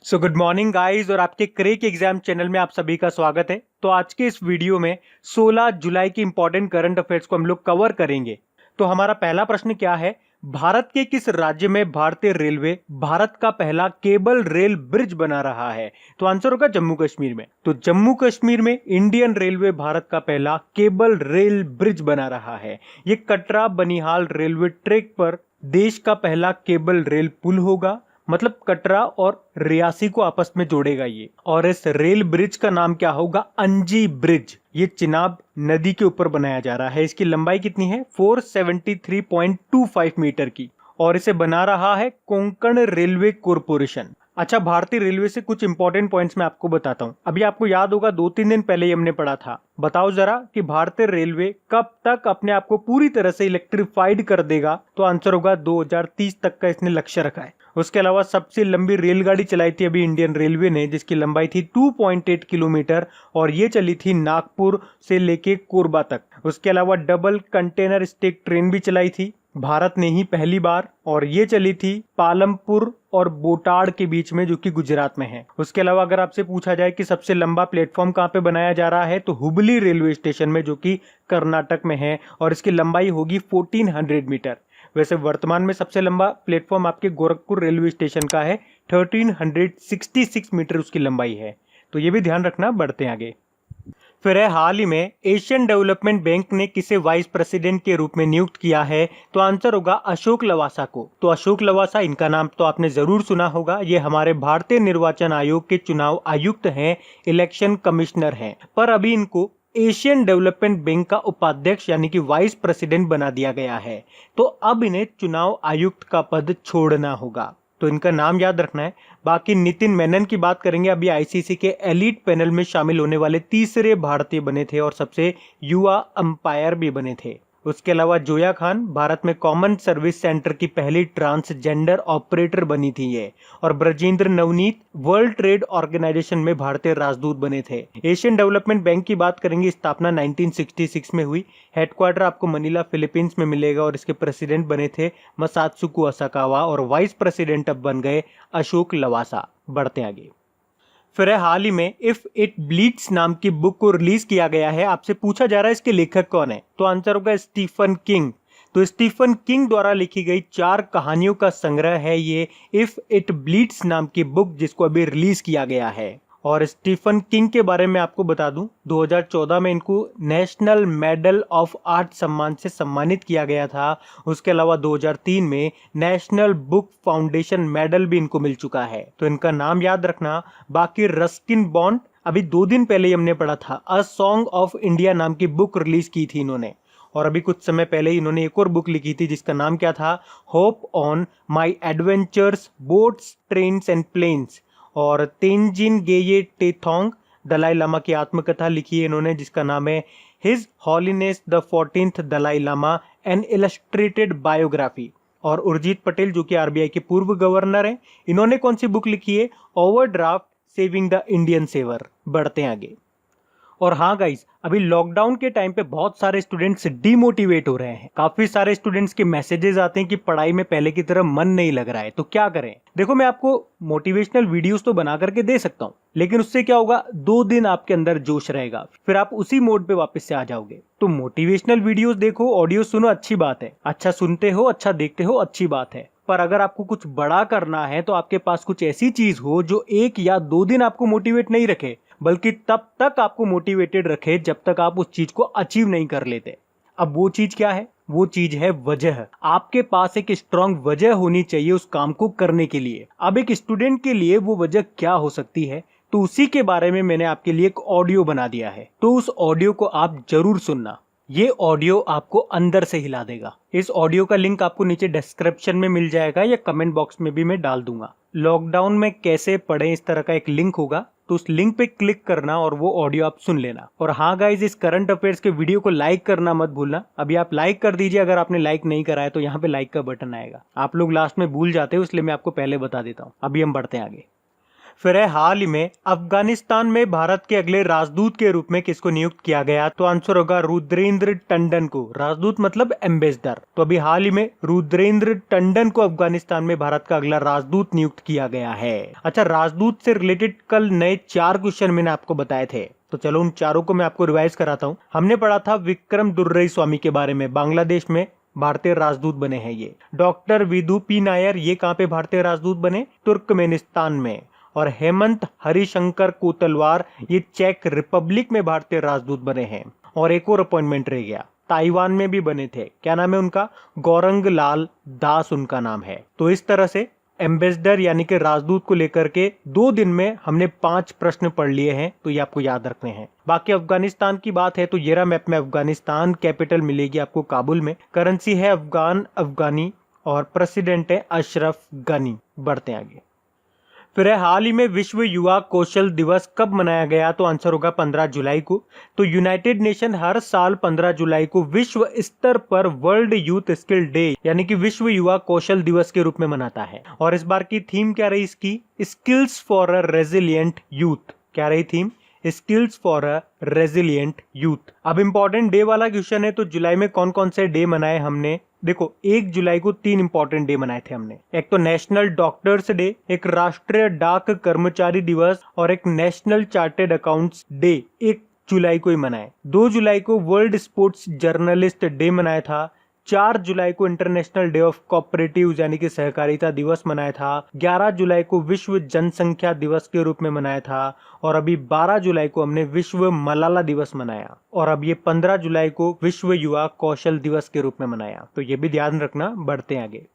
So good morning guys और आपके crack exam channel में आप सभी का स्वागत है। तो आज के इस वीडियो में 16 जुलाई की इंपॉर्टेंट करंट अफेयर्स को हम लोग कवर करेंगे। तो हमारा पहला प्रश्न क्या है, भारत के किस राज्य में भारतीय रेलवे भारत का पहला केबल रेल ब्रिज बना रहा है? तो आंसर होगा जम्मू कश्मीर में। तो जम्मू कश्मीर में इंडियन रेलवे भारत का पहला केबल रेल ब्रिज बना रहा है। ये कटरा बनिहाल रेलवे ट्रैक पर देश का पहला केबल रेल पुल होगा, मतलब कटरा और रियासी को आपस में जोड़ेगा ये। और इस रेल ब्रिज का नाम क्या होगा? अंजी ब्रिज। ये चिनाब नदी के ऊपर बनाया जा रहा है। इसकी लंबाई कितनी है? 473.25 मीटर की। और इसे बना रहा है कोंकण रेलवे कॉरपोरेशन। अच्छा, भारतीय रेलवे से कुछ इंपॉर्टेंट पॉइंट्स मैं आपको बताता हूँ। अभी आपको याद होगा 2-3 दिन पहले ही हमने पढ़ा था। बताओ जरा कि भारतीय रेलवे कब तक अपने आप को पूरी तरह से इलेक्ट्रिफाइड कर देगा? तो आंसर होगा 2030 तक का इसने लक्ष्य रखा है। उसके अलावा सबसे लंबी रेलगाड़ी चलाई थी अभी इंडियन रेलवे ने, जिसकी लंबाई थी 2.8 किलोमीटर और ये चली थी नागपुर से लेके कोरबा तक। उसके अलावा डबल कंटेनर स्टेक ट्रेन भी चलाई थी भारत ने ही पहली बार, और ये चली थी पालमपुर और बोटाड के बीच में, जो कि गुजरात में है। उसके अलावा अगर आपसे पूछा जाए कि सबसे लंबा प्लेटफॉर्म कहाँ पे बनाया जा रहा है, तो हुबली रेलवे स्टेशन में, जो कि कर्नाटक में है, और इसकी लंबाई होगी 1400 मीटर। वैसे वर्तमान में सबसे लंबा प्लेटफॉर्म आपके गोरखपुर रेलवे स्टेशन का है, 1366 मीटर उसकी लंबाई है। तो ये भी ध्यान रखना। बढ़ते हैं आगे। फिर है, हाल ही में एशियन डेवलपमेंट बैंक ने किसे वाइस प्रेसिडेंट के रूप में नियुक्त किया है? तो आंसर होगा अशोक लवासा को। तो अशोक लवासा, इनका नाम तो आपने जरूर सुना होगा। ये हमारे भारतीय निर्वाचन आयोग के चुनाव आयुक्त हैं, इलेक्शन कमिश्नर हैं, पर अभी इनको एशियन डेवलपमेंट बैंक का उपाध्यक्ष यानी कि वाइस प्रेसिडेंट बना दिया गया है। तो अब इन्हें चुनाव आयुक्त का पद छोड़ना होगा। तो इनका नाम याद रखना है। बाकी नितिन मेनन की बात करेंगे, अभी आईसीसी के एलीट पैनल में शामिल होने वाले तीसरे भारतीय बने थे और सबसे युवा अंपायर भी बने थे। उसके अलावा जोया खान भारत में कॉमन सर्विस सेंटर की पहली ट्रांसजेंडर ऑपरेटर बनी थी ये। और Brajendra Navneet world trade organisation में भारतीय राजदूत बने थे। एशियन डेवलपमेंट बैंक की बात करेंगे, स्थापना 1966 में हुई। हेडक्वार्टर आपको मनीला फिलीपींस में मिलेगा और इसके प्रेसिडेंट बने थे मसात्सुको असाकावा और वाइस प्रेसिडेंट अब बन गए अशोक लवासा। बढ़ते आगे। फिर है, हाल ही में इफ इट ब्लीड्स नाम की बुक को रिलीज किया गया है। आपसे पूछा जा रहा है इसके लेखक कौन है? तो आंसर होगा स्टीफन किंग। तो स्टीफन किंग द्वारा लिखी गई 4 कहानियों का संग्रह है ये इफ इट ब्लीड्स नाम की बुक, जिसको अभी रिलीज किया गया है। और स्टीफन किंग के बारे में आपको बता दूं, 2014 में इनको नेशनल मेडल ऑफ आर्ट सम्मान से सम्मानित किया गया था। उसके अलावा 2003 में नेशनल बुक फाउंडेशन मेडल भी इनको मिल चुका है। तो इनका नाम याद रखना। बाकी रस्किन बॉन्ड, अभी 2 दिन पहले ही हमने पढ़ा था, अ सॉन्ग ऑफ इंडिया नाम की बुक रिलीज की थी इन्होंने। और अभी कुछ समय पहले ही इन्होंने एक और बुक लिखी थी जिसका नाम क्या था? Hope on my adventures boats trains and planes. और तेंजिन गेये टेथोंग, दलाई लामा की आत्मकथा लिखी है इन्होंने जिसका नाम है his holiness the 14th Dalai Lama an illustrated biography. और उर्जित पटेल, जो कि आरबीआई के पूर्व गवर्नर हैं, इन्होंने कौन सी बुक लिखी है? Overdraft saving the Indian saver. बढ़ते हैं आगे। और हाँ गाइस, अभी लॉकडाउन के टाइम पे बहुत सारे स्टूडेंट्स डिमोटिवेट हो रहे हैं। काफी सारे स्टूडेंट्स के मैसेजेस आते हैं कि पढ़ाई में पहले की तरह मन नहीं लग रहा है, तो क्या करें? देखो, मैं आपको मोटिवेशनल वीडियोस तो बना करके दे सकता हूँ, लेकिन उससे क्या होगा? 2 दिन आपके अंदर जोश रहेगा, फिर आप उसी मोड पे वापस से आ जाओगे। तो मोटिवेशनल वीडियोस देखो, ऑडियो सुनो, अच्छी बात है। अच्छा सुनते हो, अच्छा देखते हो, अच्छी बात है। पर अगर आपको कुछ बड़ा करना है तो आपके पास कुछ ऐसी चीज हो जो 1 या 2 दिन आपको मोटिवेट नहीं रखे, बल्कि तब तक आपको मोटिवेटेड रखे जब तक आप उस चीज को अचीव नहीं कर लेते। अब वो चीज क्या है? वो चीज है वजह। आपके पास एक स्ट्रांग वजह होनी चाहिए उस काम को करने के लिए। अब एक स्टूडेंट के लिए वो वजह क्या हो सकती है, तो उसी के बारे में मैंने आपके लिए एक ऑडियो बना दिया है। तो उस ऑडियो को आप जरूर सुनना। ये ऑडियो आपको अंदर से हिला देगा। इस ऑडियो का लिंक आपको नीचे डिस्क्रिप्शन में मिल जाएगा या कमेंट बॉक्स में भी मैं डाल दूंगा। लॉकडाउन में कैसे पढ़ें, इस तरह का एक लिंक होगा, तो उस लिंक पे क्लिक करना और वो ऑडियो आप सुन लेना। और हाँ गाइज, इस करंट अफेयर्स के वीडियो को लाइक करना मत भूलना। अभी आप लाइक कर दीजिए। अगर आपने लाइक नहीं करा है तो यहाँ पे लाइक का बटन आएगा। आप लोग लास्ट में भूल जाते हो, इसलिए मैं आपको पहले बता देता हूँ। अभी हम बढ़ते हैं आगे। फिर है हाल ही में अफगानिस्तान में भारत के अगले राजदूत के रूप में किसको नियुक्त किया गया? तो आंसर होगा रुद्रेंद्र टंडन को। राजदूत मतलब एम्बेसडर। तो अभी हाल ही में रुद्रेंद्र टंडन को अफगानिस्तान में भारत का अगला राजदूत नियुक्त किया गया है। अच्छा, राजदूत से रिलेटेड कल नए 4 क्वेश्चन मैंने आपको बताए थे, तो चलो उन चारों को मैं आपको रिवाइज कराता हूँ। हमने पढ़ा था विक्रम दुर्रई स्वामी के बारे में, बांग्लादेश में भारतीय राजदूत बने हैं ये। डॉक्टर विधु पी नायर, ये कहाँ पे भारतीय राजदूत बने? तुर्कमेनिस्तान में। और हेमंत हरिशंकर कोतलवार, ये चेक रिपब्लिक में भारतीय राजदूत बने हैं। और एक और अपॉइंटमेंट रह गया, ताइवान में भी बने थे। क्या नाम है उनका? गौरंग लाल दास उनका नाम है। तो इस तरह से एम्बेसडर यानी कि राजदूत को लेकर के 2 दिन में हमने 5 प्रश्न पढ़ लिए हैं, तो ये आपको याद रखने हैं। बाकी अफगानिस्तान की बात है तो ये रहा मैप में अफगानिस्तान, कैपिटल मिलेगी आपको काबुल में, करेंसी है अफगान अफगानी और प्रेसिडेंट है अशरफ गनी। बढ़ते आगे। फिर है हाल ही में विश्व युवा कौशल दिवस कब मनाया गया? तो आंसर होगा 15 जुलाई को। तो यूनाइटेड नेशन हर साल 15 जुलाई को विश्व स्तर पर वर्ल्ड यूथ स्किल डे यानी कि विश्व युवा कौशल दिवस के रूप में मनाता है। और इस बार की थीम क्या रही इसकी? Skills for a resilient youth. क्या रही theme? Skills for a resilient youth. अब इंपॉर्टेंट डे वाला क्वेश्चन है, तो जुलाई में कौन कौन से डे मनाए हमने? देखो, 1 जुलाई को 3 इंपॉर्टेंट डे मनाए थे हमने। एक तो नेशनल डॉक्टर्स डे, एक राष्ट्रीय डाक कर्मचारी दिवस और एक नेशनल चार्टेड अकाउंट्स डे 1 जुलाई को ही मनाए। 2 जुलाई को वर्ल्ड स्पोर्ट्स जर्नलिस्ट डे मनाया था। 4 जुलाई को इंटरनेशनल डे ऑफ कोऑपरेटिव यानी कि सहकारिता दिवस मनाया था। 11 जुलाई को विश्व जनसंख्या दिवस के रूप में मनाया था। और अभी 12 जुलाई को हमने विश्व मलाला दिवस मनाया। और अब ये 15 जुलाई को विश्व युवा कौशल दिवस के रूप में मनाया। तो ये भी ध्यान रखना। बढ़ते हैं आगे।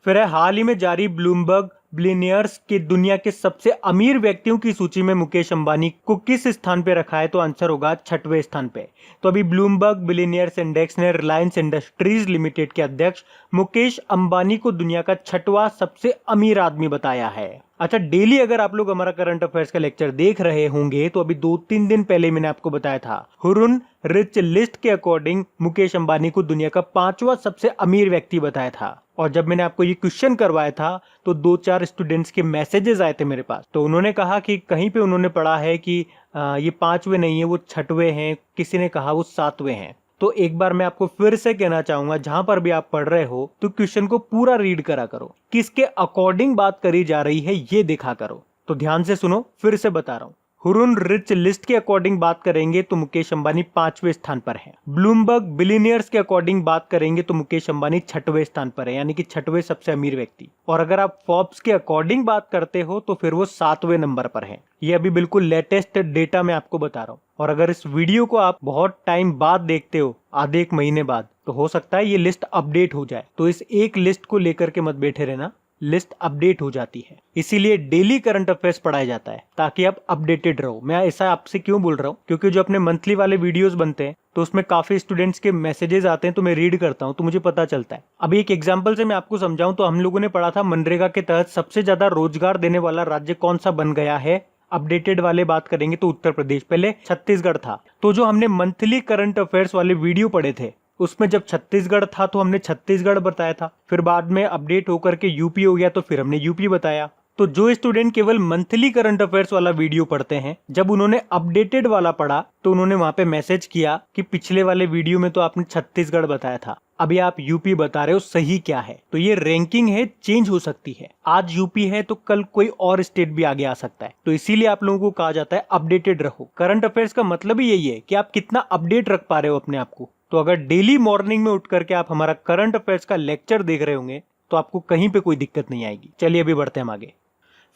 फिर है हाल ही में जारी ब्लूमबर्ग बिलियनियर्स के दुनिया के सबसे अमीर व्यक्तियों की सूची में मुकेश अंबानी को किस स्थान पे रखा है? तो आंसर होगा 6वें स्थान पे। तो अभी ब्लूमबर्ग बिलियनियर्स इंडेक्स ने रिलायंस इंडस्ट्रीज लिमिटेड के अध्यक्ष मुकेश अंबानी को दुनिया का 6वां सबसे अमीर आदमी बताया है। अच्छा, डेली अगर आप लोग हमारा करंट अफेयर्स का लेक्चर देख रहे होंगे तो अभी 2-3 दिन पहले मैंने आपको बताया था, हुरुन रिच लिस्ट के अकॉर्डिंग मुकेश अंबानी को दुनिया का 5वां सबसे अमीर व्यक्ति बताया था। और जब मैंने आपको ये क्वेश्चन करवाया था तो 2-4 स्टूडेंट्स के मैसेजेस आए थे मेरे पास, तो उन्होंने कहा कि कहीं पे उन्होंने पढ़ा है कि ये 5वें नहीं है, वो 6वें हैं, किसी ने कहा वो 7वें हैं। तो एक बार मैं आपको फिर से कहना चाहूंगा, जहां पर भी आप पढ़ रहे हो तो क्वेश्चन को पूरा रीड करा करो, किसके अकॉर्डिंग बात करी जा रही है ये देखा करो। तो ध्यान से सुनो, फिर से बता रहा हूं। हुरुन रिच लिस्ट के अकॉर्डिंग बात करेंगे तो मुकेश अंबानी 5वें स्थान पर है। ब्लूमबर्ग बिलियनियर्स के अकॉर्डिंग बात करेंगे तो मुकेश अंबानी 6वें स्थान पर है, यानी कि 6वें सबसे अमीर व्यक्ति। और अगर आप फोर्ब्स के अकॉर्डिंग बात करते हो तो फिर वो 7वें नंबर पर है। ये अभी बिल्कुल लेटेस्ट डेटा मैं आपको बता रहा हूँ। और अगर इस वीडियो को आप बहुत टाइम बाद देखते हो, आधे 1 महीने बाद, तो हो सकता है ये लिस्ट अपडेट हो जाए। तो इस एक लिस्ट को लेकर के मत बैठे रहना, लिस्ट अपडेट हो जाती है। इसीलिए डेली करंट अफेयर्स पढ़ाया जाता है ताकि आप अपडेटेड रहो। मैं ऐसा आपसे क्यों बोल रहा हूँ? क्योंकि जो अपने मंथली वाले वीडियोस बनते हैं तो उसमें काफी स्टूडेंट्स के मैसेजेस आते हैं, तो मैं रीड करता हूँ, तो मुझे पता चलता है। अभी एक एग्जांपल से मैं आपको समझाऊं तो हम लोगों ने पढ़ा था मनरेगा के तहत सबसे ज्यादा रोजगार देने वाला राज्य कौन सा बन गया है। अपडेटेड वाले बात करेंगे तो उत्तर प्रदेश, पहले छत्तीसगढ़ था। तो जो हमने मंथली करंट अफेयर्स वाले वीडियो पढ़े थे उसमें जब छत्तीसगढ़ था तो हमने छत्तीसगढ़ बताया था, फिर बाद में अपडेट होकर के यूपी हो गया तो फिर हमने यूपी बताया। तो जो स्टूडेंट केवल मंथली करंट अफेयर्स वाला वीडियो पढ़ते हैं, जब उन्होंने अपडेटेड वाला पढ़ा तो उन्होंने वहां पे मैसेज किया कि पिछले वाले वीडियो में तो आपने छत्तीसगढ़ बताया था, अभी आप यूपी बता रहे हो, सही क्या है? तो ये रैंकिंग है, चेंज हो सकती है। आज यूपी है तो कल कोई और स्टेट भी आगे आ सकता है। तो इसीलिए आप लोगों को कहा जाता है अपडेटेड रहो। करंट अफेयर्स का मतलब ही यही है कि आप कितना अपडेट रख पा रहे हो अपने आप को। तो अगर डेली मॉर्निंग में उठ करके आप हमारा करंट अफेयर्स का लेक्चर देख रहे होंगे तो आपको कहीं पे कोई दिक्कत नहीं आएगी। चलिए अभी बढ़ते हैं हम आगे।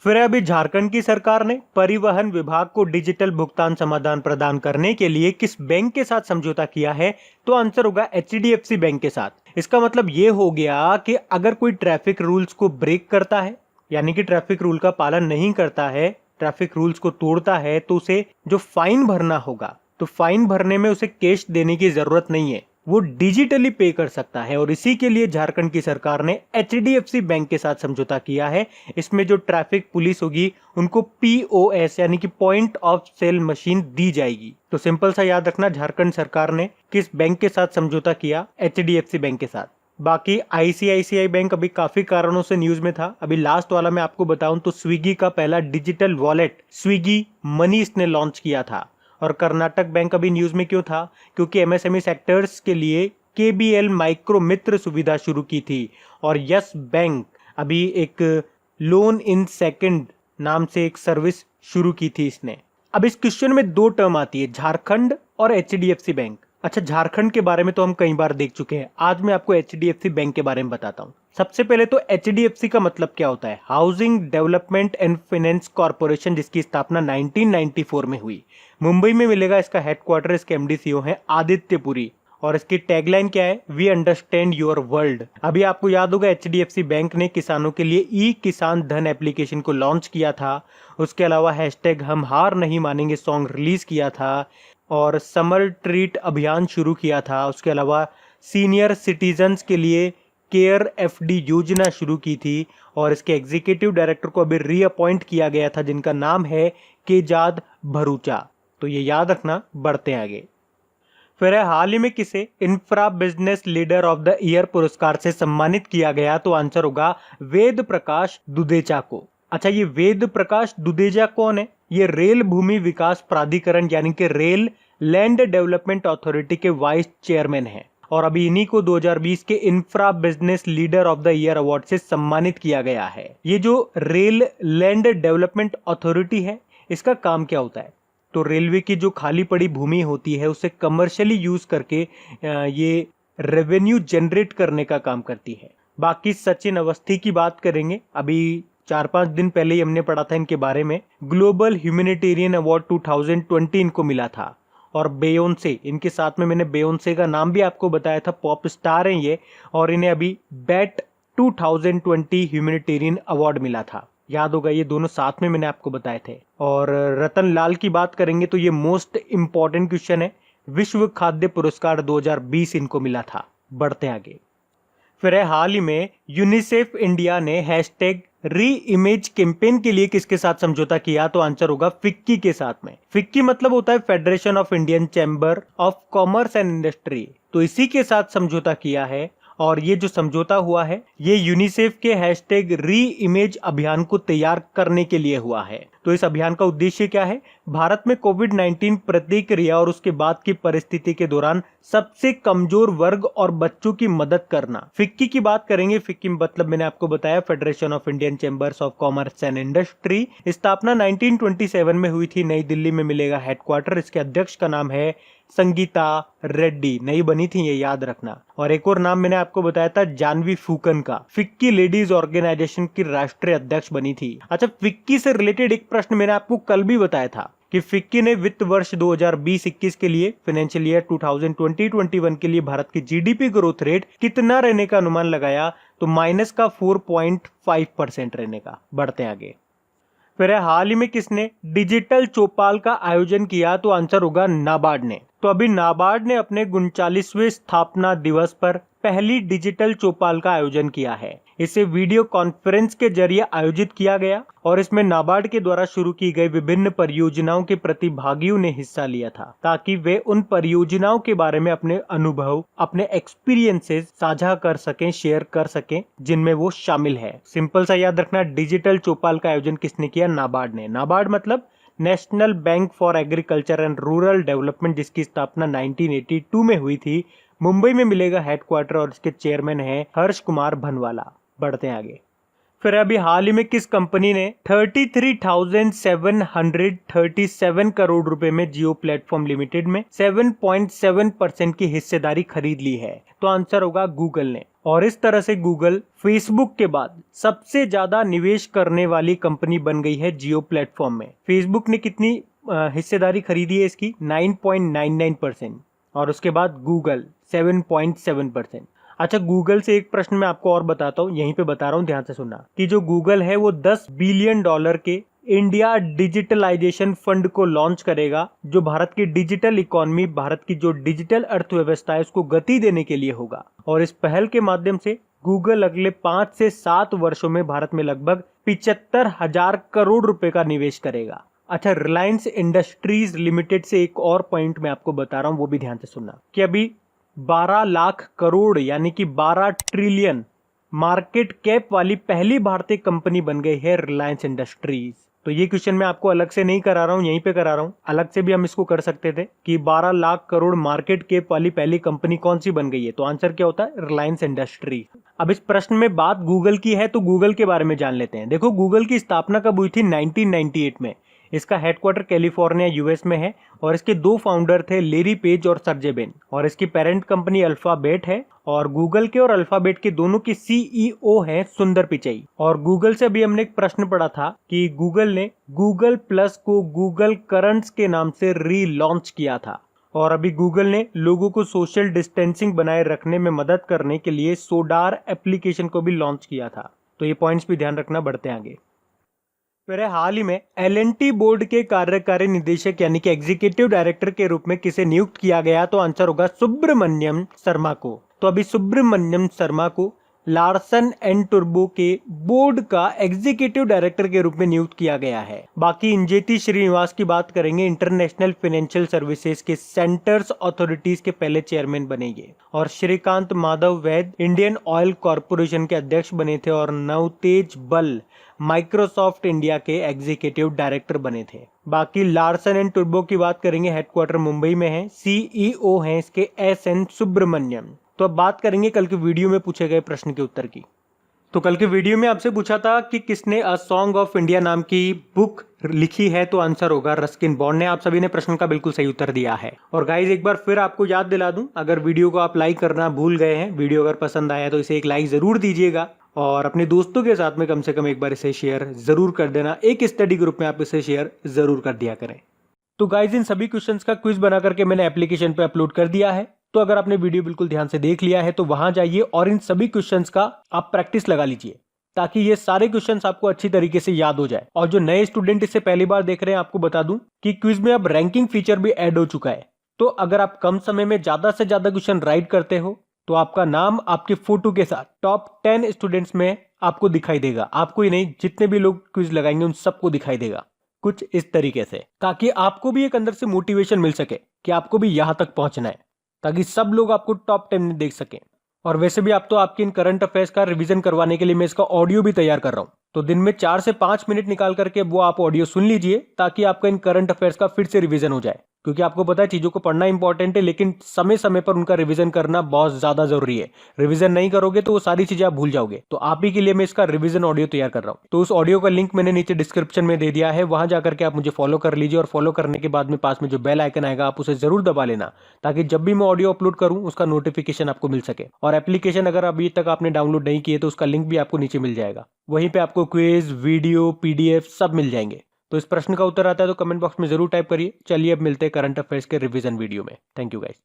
फिर अभी झारखंड की सरकार ने परिवहन विभाग को डिजिटल भुगतान समाधान प्रदान करने के लिए किस बैंक के साथ समझौता किया है? तो आंसर होगा HDFC बैंक के साथ। इसका मतलब ये हो गया कि अगर कोई ट्रैफिक रूल्स को ब्रेक करता है, यानी कि ट्रैफिक रूल का पालन नहीं करता है, ट्रैफिक रूल्स को तोड़ता है, तो उसे जो फाइन भरना होगा, तो फाइन भरने में उसे कैश देने की जरूरत नहीं है, वो डिजिटली पे कर सकता है। और इसी के लिए झारखंड की सरकार ने HDFC बैंक के साथ समझौता किया है। इसमें जो ट्रैफिक पुलिस होगी उनको POS यानी कि पॉइंट ऑफ सेल मशीन दी जाएगी। तो सिंपल सा याद रखना, झारखंड सरकार ने किस बैंक के साथ समझौता किया? HDFC बैंक के साथ। बाकी आईसीआईसीआई बैंक अभी काफी कारणों से न्यूज में था। अभी लास्ट वाला मैं आपको बताऊं तो स्विगी का पहला डिजिटल वॉलेट स्विगी मनी इसने लॉन्च किया था। और कर्नाटक बैंक अभी न्यूज में क्यों था, क्योंकि एमएसएमई सेक्टर्स के लिए केबीएल माइक्रो मित्र सुविधा शुरू की थी। और यस बैंक अभी एक लोन इन सेकंड नाम से एक सर्विस शुरू की थी इसने। अब इस क्वेश्चन में दो टर्म आती है, झारखंड और एचडीएफसी बैंक। अच्छा, झारखंड के बारे में तो हम कई बार देख चुके हैं, आज मैं आपको एचडीएफसी बैंक के बारे में बताता हूं। सबसे पहले तो एचडीएफसी का मतलब क्या होता है, housing development and finance corporation, जिसकी स्थापना 1994 में हुई। मुंबई में मिलेगा इसका हेडक्वार्टर। इसके एमडी सीईओ हैं आदित्य पुरी। और इसकी टैगलाइन क्या है, वी अंडरस्टैंड योर वर्ल्ड। अभी आपको याद होगा एचडीएफसी बैंक ने किसानों के लिए ई किसान धन एप्लीकेशन को लॉन्च किया था। उसके अलावा हैशटैग हम हार नहीं मानेंगे सॉन्ग रिलीज किया था और समर ट्रीट अभियान शुरू किया था। उसके अलावा सीनियर सिटीजन्स के लिए केयर एफडी योजना शुरू की थी। और इसके एग्जीक्यूटिव डायरेक्टर को अभी रीअपॉइंट किया गया था, जिनका नाम है केजाद भरूचा। तो ये याद रखना, बढ़ते हैं आगे। फिर हाल ही में किसे infra business leader of the year पुरस्कार से सम्मानित किया गया, तो आंसर होगा वेद प्रकाश दुदेजा को। अच्छा, ये वेद प्रकाश दुदेजा कौन है, ये रेल भूमि विकास प्राधिकरण यानी कि रेल लैंड डेवलपमेंट अथॉरिटी के वाइस चेयरमैन हैं। और अभी इन्हीं को 2020 के infra business leader of the year award से सम्मानित किया गया है। ये जो रेल लैंड डेवलपमेंट अथॉरिटी है, इसका काम क्या होता है, तो रेलवे की जो खाली पड़ी भूमि होती है उसे कमर्शियली यूज करके ये रेवेन्यू जनरेट करने का काम करती है। बाकी सचिन अवस्थी की बात करेंगे, अभी 4-5 दिन पहले ही हमने पढ़ा था इनके बारे में। ग्लोबल ह्यूमैनिटेरियन अवार्ड 2020 इनको मिला था। और बेयोंसे, इनके साथ में मैंने बेयोंसे का नाम भी आपको बताया था, पॉप स्टार हैं ये। और इन्हें अभी बैट 2020 ह्यूमैनिटेरियन अवार्ड मिला था, याद होगा, ये दोनों साथ में मैंने आपको बताए थे। और रतन लाल की बात करेंगे तो ये मोस्ट इंपॉर्टेंट क्वेश्चन है, विश्व खाद्य पुरस्कार 2020 इनको मिला था। बढ़ते आगे। फिर है हाल ही में यूनिसेफ इंडिया ने हैशटैग री इमेज कैंपेन के लिए किसके साथ समझौता किया, तो आंसर होगा फिक्की के साथ में। फिक्की मतलब होता है federation of Indian chamber of commerce and industry, तो इसी के साथ समझौता किया है। और ये जो समझौता हुआ है ये यूनिसेफ के हैशटैग री इमेज अभियान को तैयार करने के लिए हुआ है। तो इस अभियान का उद्देश्य क्या है, भारत में कोविड-19 प्रतिक्रिया और उसके बाद की परिस्थिति के दौरान सबसे कमजोर वर्ग और बच्चों की मदद करना। फिक्की की बात करेंगे, फिक्की मतलब मैंने आपको बताया federation of Indian chambers of commerce and industry. स्थापना 1927 में हुई थी, नई दिल्ली में मिलेगा हेडक्वार्टर। इसके अध्यक्ष का नाम है संगीता रेड्डी, नई बनी थी, ये याद रखना। और एक और नाम मैंने आपको बताया था जानवी फूकन का, फिक्की लेडीज ऑर्गेनाइजेशन की राष्ट्रीय अध्यक्ष बनी थी। अच्छा, फिक्की से रिलेटेड एक प्रश्न मैंने आपको कल भी बताया था कि फिक्की ने वित्त वर्ष 2020-21 के लिए, फाइनेंशियल ईयर 2020-21 के लिए भारत की जीडीपी ग्रोथ रेट कितना रहने का अनुमान लगाया, तो माइनस का 4.5% रहने का। बढ़ते आगे। फिर हाल ही में किसने डिजिटल चौपाल का आयोजन किया, तो आंसर होगा नाबार्ड ने। तो अभी नाबार्ड ने अपने 39वें स्थापना दिवस पर पहली डिजिटल चौपाल का आयोजन किया है। इसे वीडियो कॉन्फ्रेंस के जरिए आयोजित किया गया और इसमें नाबार्ड के द्वारा शुरू की गई विभिन्न परियोजनाओं के प्रतिभागियों ने हिस्सा लिया था, ताकि वे उन परियोजनाओं के बारे में अपने अनुभव, अपने एक्सपीरियंसेस साझा कर सकें, शेयर कर सकें, जिनमें वो शामिल है। सिंपल सा याद रखना, डिजिटल चौपाल का आयोजन किसने किया, नाबार्ड ने। नाबार्ड मतलब national bank for agriculture and rural development, जिसकी स्थापना 1982 में हुई थी। मुंबई में मिलेगा हेडक्वार्टर और इसके चेयरमैन हैं हर्ष कुमार भनवाला। बढ़ते हैं आगे। फिर अभी हाल ही में किस कंपनी ने 33,737 करोड़ रुपए में जियो प्लेटफॉर्म लिमिटेड में 7.7% की हिस्सेदारी खरीद ली है, तो आंसर होगा गूगल ने। और इस तरह से गूगल फेसबुक के बाद सबसे ज्यादा निवेश करने वाली कंपनी बन गई है जियो प्लेटफॉर्म में। फेसबुक ने कितनी हिस्सेदारी खरीदी है इसकी, 9.99%। और उसके बाद गूगल 7.7%। अच्छा, गूगल से एक प्रश्न मैं आपको और बताता हूँ, यहीं पे बता रहा हूँ, ध्यान से सुनना, कि जो गूगल है वो $10 बिलियन के इंडिया डिजिटलाइजेशन फंड को लॉन्च करेगा, जो भारत की डिजिटल इकोनॉमी, भारत की जो डिजिटल अर्थव्यवस्था है उसको गति देने के लिए होगा। और इस पहल के माध्यम से गूगल अगले 5 से 7 वर्षों में भारत में लगभग 75,000 करोड़ रुपए का निवेश करेगा। अच्छा, रिलायंस इंडस्ट्रीज लिमिटेड से एक और पॉइंट मैं आपको बता रहा हूँ, वो भी ध्यान से सुनना, कि अभी 12 लाख करोड़ यानी कि 12 ट्रिलियन मार्केट कैप वाली पहली भारतीय कंपनी बन गई है रिलायंस इंडस्ट्रीज। तो ये क्वेश्चन मैं आपको अलग से नहीं करा रहा हूं, यहीं पे करा रहा हूं। अलग से भी हम इसको कर सकते थे कि 12 लाख करोड़ मार्केट कैप वाली पहली कंपनी कौन सी बन गई है, तो आंसर क्या होता है, रिलायंस इंडस्ट्री। अब इस प्रश्न में बात गूगल की है तो गूगल के बारे में जान लेते हैं। देखो, गूगल की स्थापना कब हुई थी, 1998 में। इसका हेडक्वार्टर कैलिफोर्निया यूएस में है और इसके दो फाउंडर थे, लेरी पेज और सर्जे ब्रिन, और इसकी पेरेंट कंपनी अल्फाबेट है। और गूगल के और अल्फाबेट के दोनों की सीईओ हैं सुंदर पिचई। और गूगल से भी हमने एक प्रश्न पढ़ा था कि गूगल ने गूगल प्लस को गूगल करंट्स के नाम से रीलॉन्च किया था। और अभी गूगल ने लोगों को सोशल डिस्टेंसिंग बनाए रखने में मदद करने के लिए सोडार एप्लीकेशन को भी लॉन्च किया था। तो ये पॉइंट्स भी ध्यान रखना, बढ़ते आगे। फिर हाल ही में एल&टी बोर्ड के कार्यकारी निदेशक यानी कि एग्जीक्यूटिव डायरेक्टर के रूप में किसे नियुक्त किया गया, तो आंसर होगा सुब्रमण्यम शर्मा को। तो अभी सुब्रमण्यम शर्मा को लार्सन एंड टुर्बो के बोर्ड का एग्जीक्यूटिव डायरेक्टर के रूप में नियुक्त किया गया है। बाकी इंजेती श्रीनिवास की बात करेंगे, इंटरनेशनल फाइनेंशियल सर्विसेज के सेंटर्स अथॉरिटीज के पहले चेयरमैन बनेंगे। और श्रीकांत माधव वैद इंडियन ऑयल कॉरपोरेशन के अध्यक्ष बने थे। और नवतेज बल माइक्रोसॉफ्ट इंडिया के एग्जीक्यूटिव डायरेक्टर बने थे। बाकी लार्सन एंड टुर्बो की बात करेंगे, हेडक्वार्टर मुंबई में है, सीईओ हैं इसके एस.एन. सुब्रमण्यम। तो अब बात करेंगे कल के वीडियो में पूछे गए प्रश्न के उत्तर की। तो कल के वीडियो में आपसे पूछा था कि किसने अ सॉन्ग ऑफ इंडिया नाम की बुक लिखी है, तो आंसर होगा रस्किन बॉन्ड ने। आप सभी ने प्रश्न का बिल्कुल सही उत्तर दिया है। और गाइज एक बार फिर आपको याद दिला दूं, अगर वीडियो को आप लाइक करना भूल गए हैं, वीडियो अगर पसंद आया तो इसे एक लाइक जरूर दीजिएगा और अपने दोस्तों के साथ में कम से कम एक बार इसे शेयर जरूर कर देना। एक स्टडी ग्रुप में आप इसे शेयर जरूर कर दिया करें। तो गाइज इन सभी क्वेश्चंस का क्विज बना करके मैंने एप्लीकेशन पे अपलोड कर दिया है। तो अगर आपने वीडियो बिल्कुल ध्यान से देख लिया है तो वहां जाइए और इन सभी क्वेश्चंस का आप प्रैक्टिस लगा लीजिए, ताकि ये सारे क्वेश्चंस आपको अच्छी तरीके से याद हो जाए। और जो नए स्टूडेंट इसे पहली बार देख रहे हैं, आपको बता दूं कि क्विज में अब रैंकिंग फीचर भी ऐड हो चुका है। तो अगर आप कम समय में ज्यादा से ज्यादा क्वेश्चन राइट करते हो तो आपका नाम आपके फोटो के साथ टॉप 10 स्टूडेंट्स में आपको दिखाई देगा। आपको ही नहीं, जितने भी लोग क्विज लगाएंगे उन सबको दिखाई देगा कुछ इस तरीके से, ताकि आपको भी एक अंदर से मोटिवेशन मिल सके कि आपको भी यहां तक पहुंचना है, ताकि सब लोग आपको टॉप 10 में देख सकें। और वैसे भी आप तो आपके इन करंट अफेयर्स का रिवीजन करवाने के लिए मैं इसका ऑडियो भी तैयार कर रहा हूं। तो दिन में 4 से 5 मिनट निकाल करके वो आप ऑडियो सुन लीजिए, ताकि आपका इन करंट अफेयर्स का फिर से रिवीजन हो जाए। क्योंकि आपको पता है चीजों को पढ़ना इंपॉर्टेंट है, लेकिन समय समय पर उनका रिवीजन करना बहुत ज्यादा जरूरी है। रिवीजन नहीं करोगे तो वो सारी चीजें आप भूल जाओगे। तो आप ही के लिए मैं इसका रिवीजन ऑडियो तैयार कर रहा हूं। तो उस ऑडियो का लिंक मैंने नीचे डिस्क्रिप्शन में दे दिया है, वहां जाकर के आप मुझे फॉलो कर लीजिए। और फॉलो करने के बाद में पास में जो बेल आइकन आएगा आप उसे जरूर दबा लेना, ताकि जब भी मैं ऑडियो अपलोड करूं उसका नोटिफिकेशन आपको मिल सके। और एप्लीकेशन अगर अभी तक आपने डाउनलोड नहीं किए तो उसका लिंक भी आपको नीचे मिल जाएगा। वहीं पे आपको क्विज, वीडियो, पीडीएफ सब मिल जाएंगे। तो इस प्रश्न का उत्तर आता है तो कमेंट बॉक्स में जरूर टाइप करिए। चलिए अब मिलते हैं करंट अफेयर्स के रिवीजन वीडियो में। Thank you guys.